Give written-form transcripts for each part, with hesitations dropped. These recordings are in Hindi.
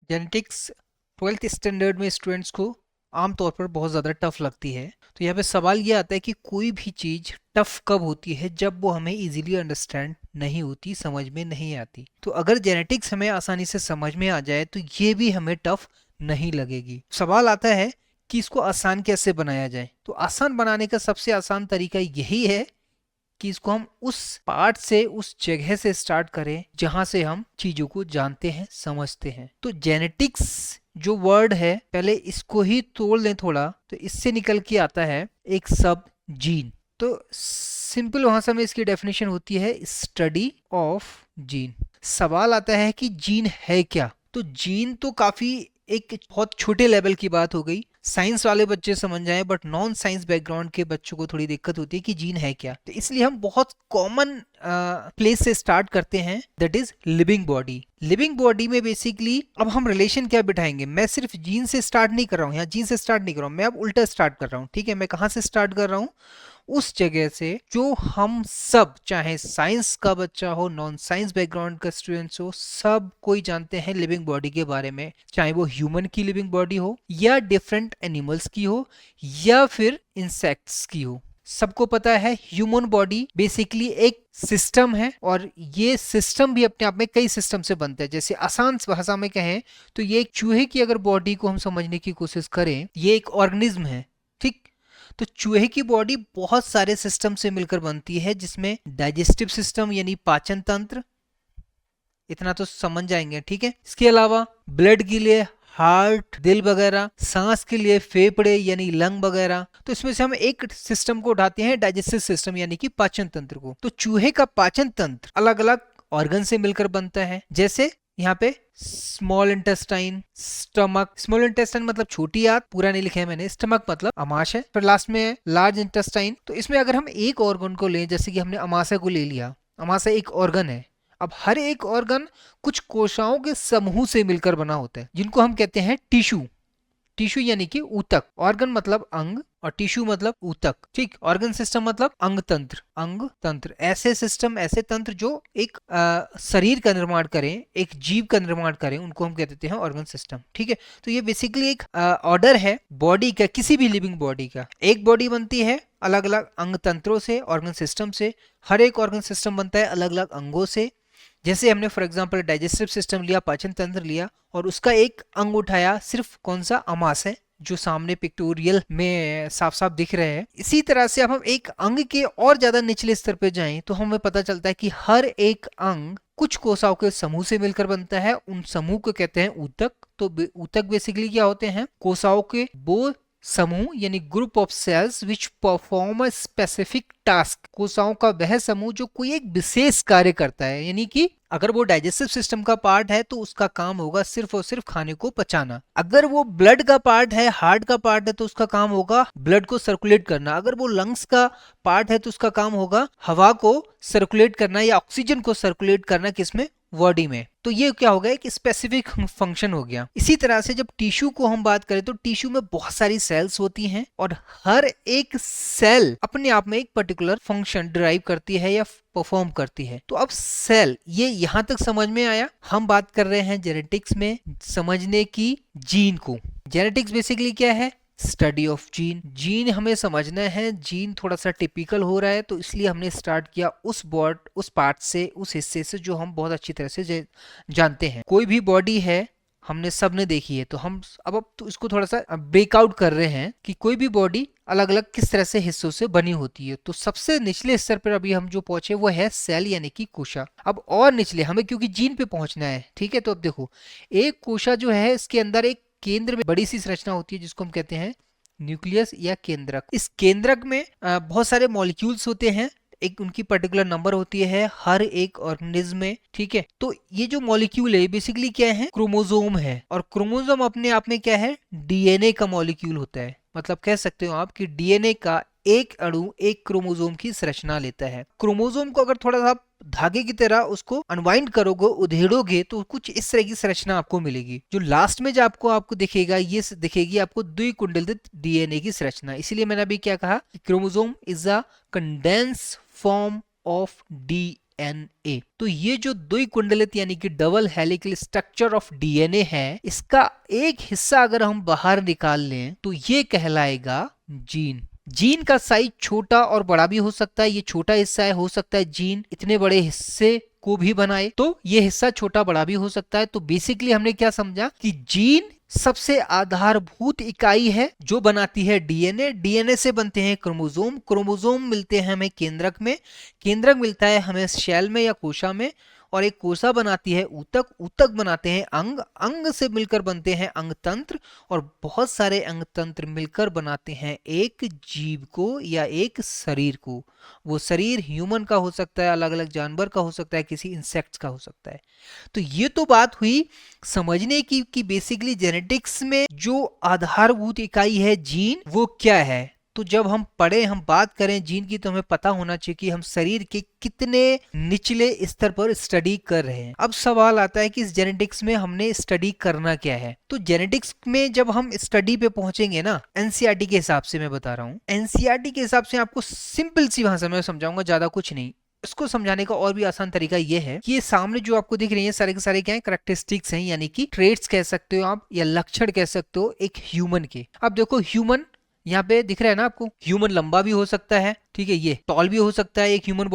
जेनेटिक्स 12th स्टैंडर्ड में स्टूडेंट्स को आमतौर पर बहुत ज़्यादा टफ लगती है। तो यहाँ पे सवाल ये आता है कि कोई भी चीज़ टफ कब होती है, जब वो हमें इजीली अंडरस्टैंड नहीं होती, समझ में नहीं आती। तो अगर जेनेटिक्स हमें आसानी से समझ में आ जाए तो ये भी हमें टफ नहीं लगेगी। सवाल आता है कि इसको आसान कैसे बनाया जाए। तो आसान बनाने का सबसे आसान तरीका यही है कि इसको हम उस पार्ट से, उस जगह से स्टार्ट करें जहां से हम चीजों को जानते हैं, समझते हैं। तो जेनेटिक्स जो वर्ड है, पहले इसको ही तोड़ लें थोड़ा, तो इससे निकल के आता है एक शब्द जीन। तो सिंपल भाषा में इसकी डेफिनेशन होती है स्टडी ऑफ जीन। सवाल आता है कि जीन है क्या। तो जीन तो काफी एक बहुत छोटे लेवल की बात हो गई, साइंस वाले बच्चे समझ जाएं, बट नॉन साइंस बैकग्राउंड के बच्चों को थोड़ी दिक्कत होती है कि जीन है क्या। तो इसलिए हम बहुत कॉमन प्लेस से स्टार्ट करते हैं, that is living body. Living body में बेसिकली अब हम रिलेशन क्या बिठाएंगे। मैं सिर्फ जीन से स्टार्ट नहीं कर रहा हूँ, यहाँ जीन से स्टार्ट नहीं कर रहा हूँ, मैं अब उल्टा स्टार्ट कर रहा हूँ। ठीक है, मैं कहाँ से स्टार्ट कर रहा हूँ, उस जगह से जो हम सब, चाहे साइंस का बच्चा हो, नॉन साइंस बैकग्राउंड का स्टूडेंट्स हो, सब कोई जानते हैं लिविंग बॉडी के बारे में। चाहे वो ह्यूमन की लिविंग बॉडी हो, या डिफरेंट एनिमल्स की हो, या फिर इंसेक्ट्स की हो, सबको पता है ह्यूमन बॉडी बेसिकली एक सिस्टम है। और ये सिस्टम भी अपने आप में कई सिस्टम से बनता है। जैसे आसान भाषा में कहें तो ये एक चूहे की अगर बॉडी को हम समझने की कोशिश करें, ये एक ऑर्गेनिज्म है। ठीक, तो चूहे की बॉडी बहुत सारे सिस्टम से मिलकर बनती है, जिसमें डाइजेस्टिव सिस्टम यानी पाचन तंत्र, इतना तो समझ जाएंगे। ठीक है, इसके अलावा ब्लड के लिए हार्ट, दिल वगैरह, सांस के लिए फेफड़े यानी लंग वगैरह। तो इसमें से हम एक सिस्टम को उठाते हैं, डाइजेस्टिव सिस्टम यानी कि पाचन तंत्र को। तो चूहे का पाचन तंत्र अलग अलग ऑर्गन से मिलकर बनता है। जैसे यहाँ पे small intestine, stomach, small intestine मतलब छोटी आंत, पूरा नहीं लिखा है मैंने, स्टमक मतलब अमाशय, फिर लास्ट में है लार्ज इंटेस्टाइन। तो इसमें अगर हम एक ऑर्गन को लें, जैसे कि हमने अमाशय को ले लिया, अमाशय एक ऑर्गन है। अब हर एक ऑर्गन कुछ कोशिकाओं के समूह से मिलकर बना होता है, जिनको हम कहते हैं टिश्यू। टिश्यू यानी कि ऊतक, ऑर्गन मतलब अंग और टिश्यू मतलब ऊतक। ठीक, ऑर्गन सिस्टम मतलब अंग तंत्र। अंग तंत्र ऐसे सिस्टम, ऐसे तंत्र जो एक शरीर का निर्माण करें, एक जीव का निर्माण करें, उनको हम कह देते हैं ऑर्गन सिस्टम। ठीक है, तो ये बेसिकली एक ऑर्डर है बॉडी का, किसी भी लिविंग बॉडी का। एक बॉडी बनती है अलग अलग अंग तंत्रों से, ऑर्गन सिस्टम से। हर एक ऑर्गन सिस्टम बनता है अलग अलग अंगों से। जैसे हमने फॉर एग्जांपल डाइजेस्टिव सिस्टम लिया, पाचन तंत्र लिया, और उसका एक अंग उठाया, सिर्फ कौन सा, अमाशय, जो सामने पिक्टोरियल में साफ साफ दिख रहे हैं। इसी तरह से अब हम एक अंग के और ज्यादा निचले स्तर पे जाएं तो हमें पता चलता है कि हर एक अंग कुछ कोशिकाओं के समूह से मिलकर बनता है। उन समूह को कहते हैं ऊतक। तो ऊतक बेसिकली क्या होते हैं, कोशिकाओं के वो समूह यानी group of cells which perform a specific task. कोशिकाओं का वह समूह जो कोई एक विशेष कार्य करता है। यानी कि अगर वो डाइजेस्टिव सिस्टम का पार्ट है तो उसका काम होगा सिर्फ और सिर्फ खाने को पचाना। अगर वो ब्लड का पार्ट है, हार्ट का पार्ट है, तो उसका काम होगा ब्लड को सर्कुलेट करना। अगर वो लंग्स का पार्ट है तो उसका काम होगा हवा को सर्कुलेट करना या ऑक्सीजन को सर्कुलेट करना, किसमें, बॉडी में। तो ये क्या हो गया, एक स्पेसिफिक फंक्शन हो गया। इसी तरह से जब टिश्यू को हम बात करें तो टिश्यू में बहुत सारी सेल्स होती हैं, और हर एक सेल अपने आप में एक पर्टिकुलर फंक्शन डिराइव करती है या परफॉर्म करती है। तो अब सेल, ये यहां तक समझ में आया। हम बात कर रहे हैं जेनेटिक्स में समझने की जीन को। जेनेटिक्स बेसिकली क्या है, स्टडी ऑफ जीन। जीन हमें समझना है, जीन थोड़ा सा टिपिकल हो रहा है, तो इसलिए हमने स्टार्ट किया उस पार्ट से, उस हिस्से से जो हम बहुत अच्छी तरह से जानते हैं। कोई भी बॉडी है, हमने सबने देखी है, तो हम अब तो इसको थोड़ा सा ब्रेकआउट कर रहे हैं कि कोई भी बॉडी अलग अलग किस तरह से हिस्सों से बनी होती है। तो सबसे निचले स्तर पर अभी हम जो पहुंचे वो है सेल यानी कि कोशा। अब और निचले हमें क्योंकि जीन पे पहुंचना है। ठीक है, तो अब देखो, एक कोशा जो है, इसके अंदर एक केंद्र में बड़ी सी संरचना होती है जिसको हम कहते हैं न्यूक्लियस या केंद्रक। इस केंद्रक में बहुत सारे मॉलिक्यूल्स होते हैं, एक उनकी पर्टिकुलर नंबर होती है हर एक ऑर्गेनिज्म में। ठीक है, तो ये जो मॉलिक्यूल है बेसिकली क्या है, क्रोमोसोम है। और क्रोमोसोम अपने आप में क्या है, डीएनए का मॉलिक्यूल होता है। मतलब कह सकते हो आप कि डीएनए का एक अणु एक क्रोमोसोम की संरचना लेता है। क्रोमोसोम को अगर थोड़ा सा धागे की तरह उसको अनवाइंड करोगे, उधेड़ोगे, तो कुछ इस तरह की संरचना आपको मिलेगी। जो लास्ट में जो आपको दिखेगा, ये दिखेगी आपको द्विकुंडलित डीएनए की संरचना। इसीलिए मैंने अभी क्या कहा, chromosome is a condense form of D DNA. तो ये जो द्विकुंडलित यानी कि double helical structure of DNA है, इसका एक हिस्सा अगर हम बाहर निकाल लें तो ये कहलाएगा जीन। जीन का साइज छोटा और बड़ा भी हो सकता है, ये छोटा हिस्सा है, हो सकता है जीन इतने बड़े हिस्से को भी बनाए, तो ये हिस्सा छोटा बड़ा भी हो सकता है। तो बेसिकली हमने क्या समझा कि जीन सबसे आधारभूत इकाई है जो बनाती है डीएनए। डीएनए से बनते हैं क्रोमोसोम, क्रोमोसोम मिलते हैं हमें केंद्रक में, केंद्रक मिलता है हमें शेल में या कोशा में, और एक कोशा बनाती है ऊतक, ऊतक बनाते हैं अंग, अंग से मिलकर बनते हैं अंग तंत्र, और बहुत सारे अंग तंत्र मिलकर बनाते हैं एक जीव को या एक शरीर को। वो शरीर ह्यूमन का हो सकता है, अलग अलग जानवर का हो सकता है, किसी इंसेक्ट्स का हो सकता है। तो ये तो बात हुई समझने की कि बेसिकली जेनेटिक्स में जो आधारभूत इकाई है जीन, वो क्या है। तो जब हम पढ़े, हम बात करें जीन की, तो हमें पता होना चाहिए कि हम शरीर के कितने निचले स्तर पर स्टडी कर रहे हैं। अब सवाल आता है कि इस जेनेटिक्स में हमने स्टडी करना क्या है। तो जेनेटिक्स में जब हम स्टडी पे पहुंचेंगे ना, एनसीईआरटी के हिसाब से मैं बता रहा हूँ, एनसीईआरटी के हिसाब से आपको सिंपल सी भाषा में समझाऊंगा, ज्यादा कुछ नहीं। इसको समझाने का और भी आसान तरीका ये है कि ये सामने जो आपको दिख रही है सारे के सारे क्या है, कैरेक्टरिस्टिक्स हैं, यानी कि ट्रेट्स कह सकते हो आप, या लक्षण कह सकते हो एक ह्यूमन के। अब देखो ह्यूमन यहाँ पे दिख रहा है ना आपको, ह्यूमन लंबा भी हो सकता है, ठीक है, ये टॉल भी हो सकता है एक ह्यूमन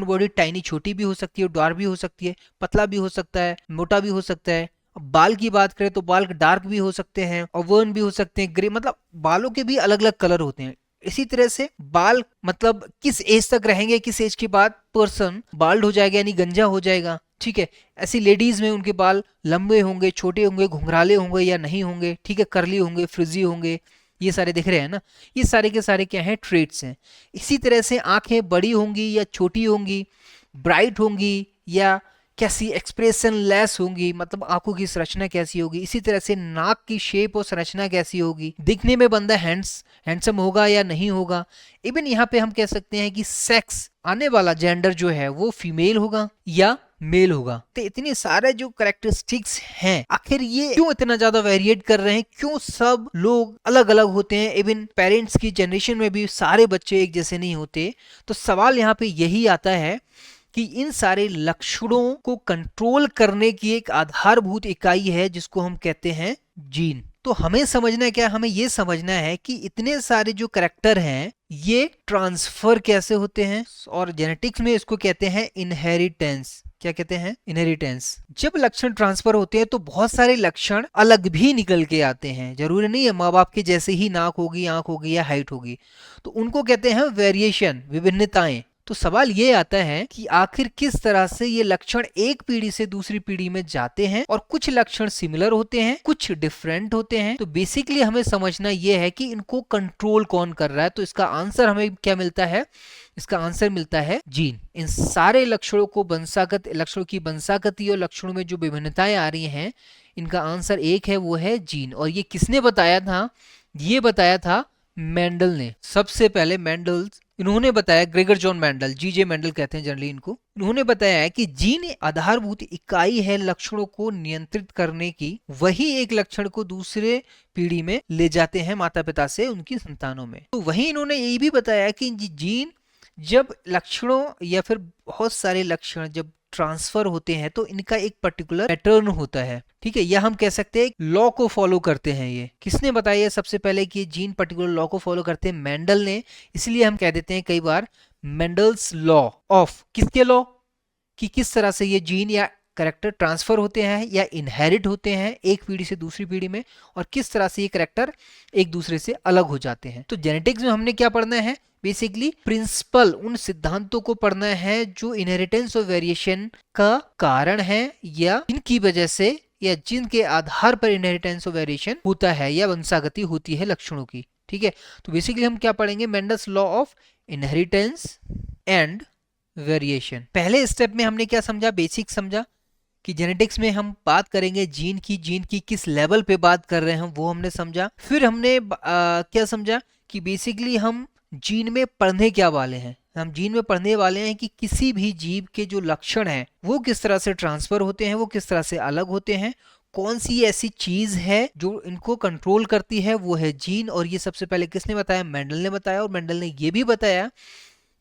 बॉडी टाइनी छोटी भी हो सकती है, ड्वार्फ भी हो सकती है, पतला भी हो सकता है, मोटा भी हो सकता है। अब बाल की बात करें तो बाल डार्क भी हो सकते हैं, ऑवर्न भी हो सकते हैं, ग्रे, मतलब बालों के भी अलग अलग कलर होते हैं। इसी तरह से बाल मतलब किस एज तक रहेंगे, किस एज के बाद पर्सन बाल्ड हो जाएगा यानी गंजा हो जाएगा, ठीक है। ऐसी लेडीज में उनके बाल लंबे होंगे, छोटे होंगे, घुंघराले होंगे या नहीं होंगे, ठीक है, करली होंगे, फ्रिजी होंगे, ये सारे दिख रहे हैं ना, ये सारे के सारे क्या हैं, ट्रेट्स हैं। इसी तरह से आंखें बड़ी होंगी या छोटी होंगी, ब्राइट होंगी या कैसी एक्सप्रेशन लेस होंगी, मतलब आंखों की संरचना कैसी होगी। इसी तरह से नाक की शेप और संरचना कैसी होगी, दिखने में बंदा हैंडसम होगा या नहीं होगा। इवन यहाँ पे हम कह सकते हैं कि सेक्स, आने वाला जेंडर जो है वो फीमेल होगा या मेल होगा। तो इतने सारे जो कैरेक्टरिस्टिक्स हैं, आखिर ये क्यों इतना ज्यादा वेरिएट कर रहे हैं, क्यों सब लोग अलग अलग होते हैं। इवन पेरेंट्स की जनरेशन में भी सारे बच्चे एक जैसे नहीं होते। तो सवाल यहाँ पे यही आता है कि इन सारे लक्षणों को कंट्रोल करने की एक आधारभूत इकाई है जिसको हम कहते हैं जीन। तो हमें समझना क्या है, हमें ये समझना है कि इतने सारे जो करैक्टर हैं ये ट्रांसफर कैसे होते हैं, और जेनेटिक्स में इसको कहते हैं इनहेरिटेंस। क्या कहते हैं, इनहेरिटेंस। जब लक्षण ट्रांसफर होते हैं तो बहुत सारे लक्षण अलग भी निकल के आते हैं, जरूरी नहीं है माँ बाप के जैसे ही नाक होगी, आंख होगी या हाइट होगी, तो उनको कहते हैं वेरिएशन, विभिन्नताएं। तो सवाल ये आता है कि आखिर किस तरह से ये लक्षण एक पीढ़ी से दूसरी पीढ़ी में जाते हैं, और कुछ लक्षण सिमिलर होते हैं, कुछ डिफरेंट होते हैं। तो बेसिकली हमें समझना ये है कि इनको कंट्रोल कौन कर रहा है। तो इसका आंसर हमें क्या मिलता है, इसका आंसर मिलता है जीन। इन सारे लक्षणों को लक्षणों की वंशागति और लक्षणों में जो विभिन्नताएं आ रही हैं, इनका आंसर एक है, वो है जीन। और ये किसने बताया था, ये बताया था मेंडल ने। सबसे पहले मेंडल, इन्होंने बताया, ग्रेगर जॉन मेंडल, जीजे मेंडल कहते हैं जनरली इनको, इन्होंने बताया है कि जीन आधारभूत इकाई है लक्षणों को नियंत्रित करने की। वही एक लक्षण को दूसरे पीढ़ी में ले जाते हैं माता पिता से उनकी संतानों में। तो वही इन्होंने ये भी बताया कि जीन जब लक्षणों या फिर बहुत सारे लक्षण जब ट्रांसफर होते हैं तो इनका एक पर्टिकुलर पैटर्न होता है, ठीक है, या हम कह सकते हैं लॉ को फॉलो करते हैं। ये किसने बताया सबसे पहले कि जीन पर्टिकुलर लॉ को फॉलो करते हैं, मेंडल ने। इसलिए हम कह देते हैं कई बार मेंडल्स लॉ ऑफ, किसके लॉ, कि किस तरह से ये जीन या कैरेक्टर ट्रांसफर होते हैं या इनहेरिट होते हैं एक पीढ़ी से दूसरी पीढ़ी में, और किस तरह से ये कैरेक्टर एक दूसरे से अलग हो जाते हैं। तो जेनेटिक्स में हमने क्या पढ़ना है, बेसिकली प्रिंसिपल, उन सिद्धांतों को पढ़ना है जो इनहेरिटेंस और वेरिएशन का कारण है, या जिनकी वजह से या जिनके आधार पर इनहेरिटेंस और वेरिएशन होता है या वंशागति होती है लक्षणों की, ठीक है। तो बेसिकली हम क्या पढ़ेंगे, Mendel's law of inheritance and variation. पहले स्टेप में हमने क्या समझा, बेसिक समझा कि जेनेटिक्स में हम बात करेंगे जीन की किस लेवल पे बात कर रहे हैं वो हमने समझा। फिर हमने क्या समझा कि बेसिकली हम जीन में पढ़ने क्या वाले हैं, हम जीन में पढ़ने वाले हैं कि किसी भी जीव के जो लक्षण हैं वो किस तरह से ट्रांसफर होते हैं, वो किस तरह से अलग होते हैं, कौन सी ऐसी चीज है जो इनको कंट्रोल करती है, वो है जीन। और ये सबसे पहले किसने बताया, मेंडल ने बताया। और मेंडल ने ये भी बताया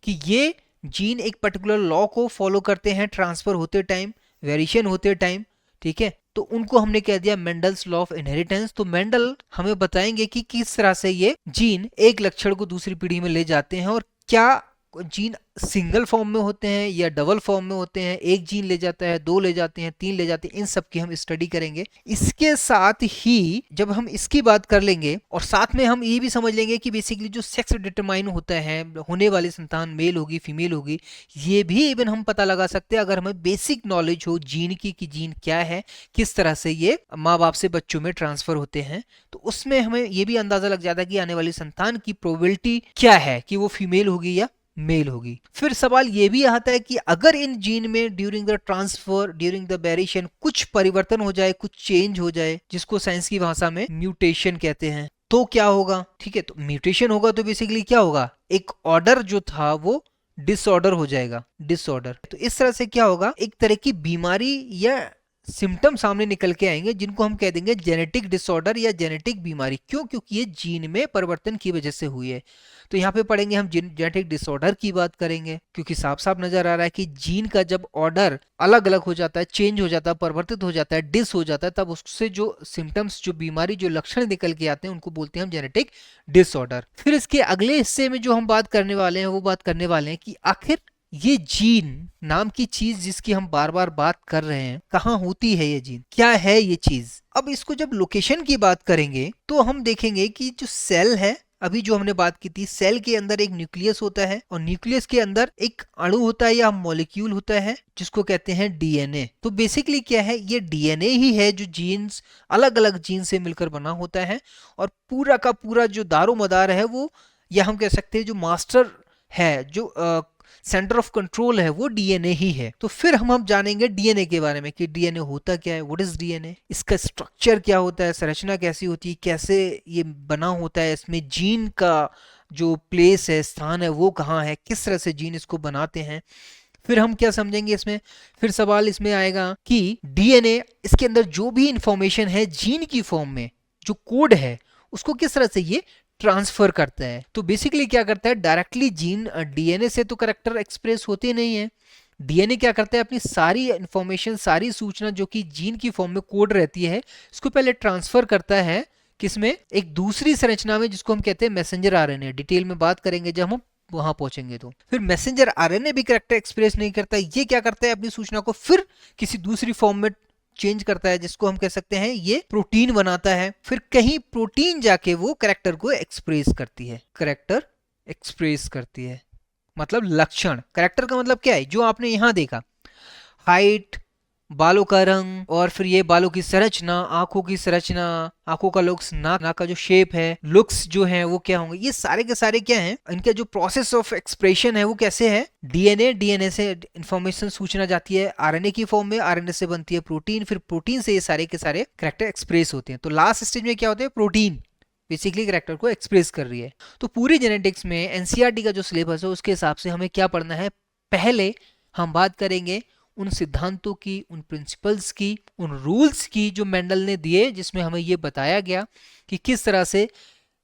कि ये जीन एक पर्टिकुलर लॉ को फॉलो करते हैं ट्रांसफर होते टाइम, वेरिएशन होते टाइम, ठीक है। तो उनको हमने कह दिया मेंडल्स लॉ ऑफ इनहेरिटेंस। तो मेंडल हमें बताएंगे कि किस तरह से ये जीन एक लक्षण को दूसरी पीढ़ी में ले जाते हैं, और क्या जीन सिंगल फॉर्म में होते हैं या डबल फॉर्म में होते हैं, एक जीन ले जाता है, दो ले जाते हैं, तीन ले जाते हैं, इन सब की हम स्टडी करेंगे। इसके साथ ही जब हम इसकी बात कर लेंगे और साथ में हम ये भी समझ लेंगे कि बेसिकली जो सेक्स डिटरमाइन होता है, होने वाली संतान मेल होगी फीमेल होगी, ये भी इवन हम पता लगा सकते हैं अगर हमें बेसिक नॉलेज हो जीन की कि जीन क्या है, किस तरह से ये माँ बाप से बच्चों में ट्रांसफर होते हैं। तो उसमें हमें ये भी अंदाजा लग जाता है कि आने वाली संतान की प्रोबेबिलिटी क्या है कि वो फीमेल होगी या मेल होगी। फिर सवाल ये भी आता है कि अगर इन जीन में during the transfer, during the variation कुछ परिवर्तन हो जाए, कुछ चेंज हो जाए, जिसको साइंस की भाषा में म्यूटेशन कहते हैं, तो क्या होगा? ठीक है, तो म्यूटेशन होगा तो बेसिकली क्या होगा, एक ऑर्डर जो था वो डिसऑर्डर हो जाएगा, डिसऑर्डर। तो इस तरह से क्या होगा, एक तरह की बीमारी या सिम्टम सामने निकल के आएंगे जिनको हम कह देंगे जेनेटिक डिसऑर्डर या जेनेटिक बीमारी। क्यों? क्योंकि ये जीन में परिवर्तन की वजह से हुई है। तो यहाँ पे पढ़ेंगे हम जेनेटिक डिसऑर्डर की बात करेंगे, क्योंकि साफ साफ नजर आ रहा है कि जीन का जब ऑर्डर अलग अलग हो जाता है, चेंज हो जाता है, परिवर्तित हो जाता है, डिस हो जाता है, तब उससे जो सिम्टम्स, जो बीमारी, जो लक्षण निकल के आते हैं उनको बोलते हैं हम जेनेटिक डिसऑर्डर। फिर इसके अगले हिस्से में जो हम बात करने वाले हैं वो बात करने वाले हैं कि आखिर ये जीन नाम की चीज जिसकी हम बार बार बात कर रहे हैं, कहाँ होती है ये जीन, क्या है ये चीज। अब इसको जब लोकेशन की बात करेंगे तो हम देखेंगे कि जो सेल है, अभी जो हमने बात की थी, सेल के अंदर एक न्यूक्लियस होता है और न्यूक्लियस के अंदर एक अणु होता है या मॉलिक्यूल होता है जिसको कहते हैं डीएनए। तो बेसिकली क्या है, ये डीएनए ही है जो जीन्स, अलग अलग जीन से मिलकर बना होता है, और पूरा का पूरा जो दारोमदार है वो, या हम कह सकते हैं जो मास्टर है, जो सेंटर ऑफ कंट्रोल है, वो डीएनए ही है। तो फिर हम जानेंगे डीएनए के बारे में कि डीएनए होता क्या है, व्हाट इज डीएनए, इसका स्ट्रक्चर क्या होता है, संरचना कैसी होती है, कैसे ये बना होता है, इसमें जीन का जो प्लेस है, स्थान है, वो कहाँ है, किस तरह से जीन इसको बनाते हैं। फिर हम क्या समझेंगे इसमें, फिर सवाल इसमें आएगा कि डीएनए, इसके अंदर जो भी इंफॉर्मेशन है जीन की फॉर्म में, जो कोड है, उसको किस तरह से ये ट्रांसफर करता है। तो बेसिकली क्या करता है, डायरेक्टली जीन डीएनए से तो कैरेक्टर एक्सप्रेस होते नहीं है। डीएनए क्या करता है, अपनी सारी इंफॉर्मेशन, सारी सूचना जो कि जीन की फॉर्म में कोड रहती है, इसको पहले ट्रांसफर करता है किसमें, एक दूसरी संरचना में जिसको हम कहते हैं मैसेंजर आरएनए। डिटेल में बात करेंगे जब हम वहां पहुंचेंगे। तो फिर मैसेंजर आरएनए भी कैरेक्टर एक्सप्रेस नहीं करता, ये क्या करता है, अपनी सूचना को फिर किसी दूसरी फॉर्म में चेंज करता है, जिसको हम कह सकते हैं ये प्रोटीन बनाता है। फिर कहीं प्रोटीन जाके वो कैरेक्टर को एक्सप्रेस करती है, कैरेक्टर एक्सप्रेस करती है, मतलब लक्षण। कैरेक्टर का मतलब क्या है, जो आपने यहां देखा, हाइट, बालों का रंग, और फिर ये बालों की संरचना, आंखों की संरचना, आंखों का लुक्स, नाक का जो शेप है, लुक्स जो है वो क्या होंगे, ये सारे के सारे क्या हैं, इनका जो प्रोसेस ऑफ एक्सप्रेशन है वो कैसे है, डीएनए से इंफॉर्मेशन, सूचना जाती है आरएनए की फॉर्म में, आरएनए से बनती है प्रोटीन, फिर प्रोटीन से ये सारे के सारे कैरेक्टर एक्सप्रेस होते हैं। तो लास्ट स्टेज में क्या होता है, प्रोटीन बेसिकली कैरेक्टर को एक्सप्रेस कर रही है। तो पूरी जेनेटिक्स में एनसीईआरटी का जो सिलेबस है उसके हिसाब से हमें क्या पढ़ना है, पहले हम बात करेंगे उन सिद्धांतों की, उन प्रिंसिपल्स की, उन रूल्स की जो मेंडल ने दिए, जिसमें हमें ये बताया गया कि किस तरह से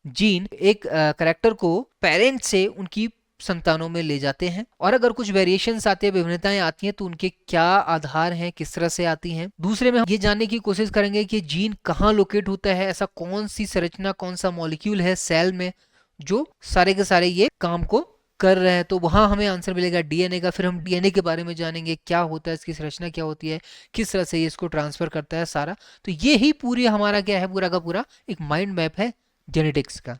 जीन एक कैरेक्टर को पेरेंट से उनकी संतानों में ले जाते हैं, और अगर कुछ वेरिएशंस आते हैं, विभिन्नताएं आती हैं, तो उनके क्या आधार हैं, किस तरह से आती हैं। दूसरे में हम ये जानने की कोशिश करेंगे कि जीन कहाँ लोकेट होता है, ऐसा कौन सी संरचना, कौन सा मॉलिक्यूल है सेल में जो सारे के सारे ये काम को कर रहे हैं। तो वहां हमें आंसर मिलेगा डीएनए का। फिर हम डीएनए के बारे में जानेंगे, क्या होता है, इसकी संरचना क्या होती है, किस तरह से ये इसको ट्रांसफर करता है सारा। तो ये ही पूरी हमारा क्या है, पूरा का पूरा एक माइंड मैप है जेनेटिक्स का।